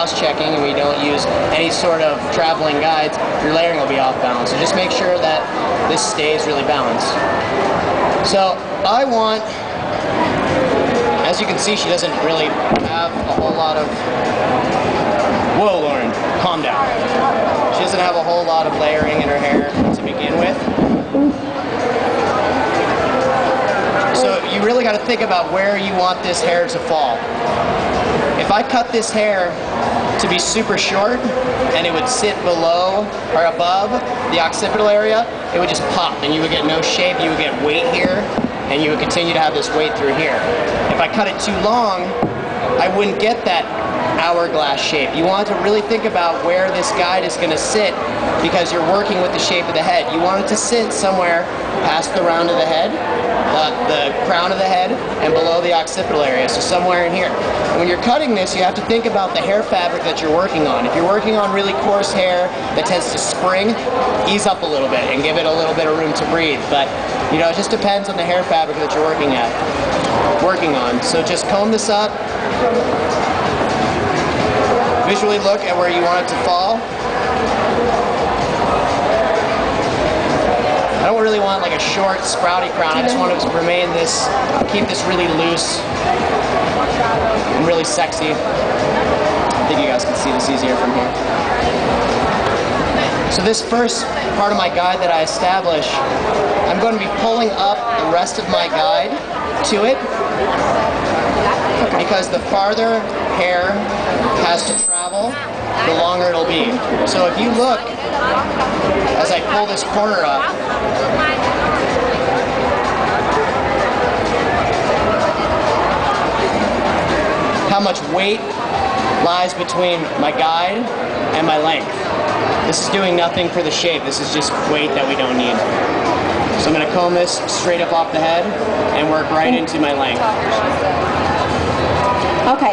cross-checking and we don't use any sort of traveling guides, your layering will be off balance. So just make sure that this stays really balanced. So I want, as you can see, she doesn't really have a whole lot of, whoa Lauren, calm down. She doesn't have a whole lot of layering in her hair to begin with. So you really got to think about where you want this hair to fall. If I cut this hair to be super short and it would sit below or above the occipital area, it would just pop and you would get no shape, you would get weight here, and you would continue to have this weight through here. If I cut it too long, I wouldn't get that hourglass shape. You want to really think about where this guide is going to sit because you're working with the shape of the head. You want it to sit somewhere past the round of the head, the crown of the head, and below the occipital area, so somewhere in here. And when you're cutting this, you have to think about the hair fabric that you're working on. If you're working on really coarse hair that tends to spring, ease up a little bit and give it a little bit of room to breathe. But you know, it just depends on the hair fabric that you're working on. So just comb this up. Visually look at where you want it to fall. I don't really want like a short, sprouty crown. I just want it to remain this, keep this really loose and really sexy. I think you guys can see this easier from here. So this first part of my guide that I establish, I'm going to be pulling up the rest of my guide to it because the farther hair has to travel, the longer it'll be. So if you look, as I pull this corner up, how much weight lies between my guide and my length. This is doing nothing for the shape. This is just weight that we don't need. So I'm going to comb this straight up off the head and work right into my length. Okay.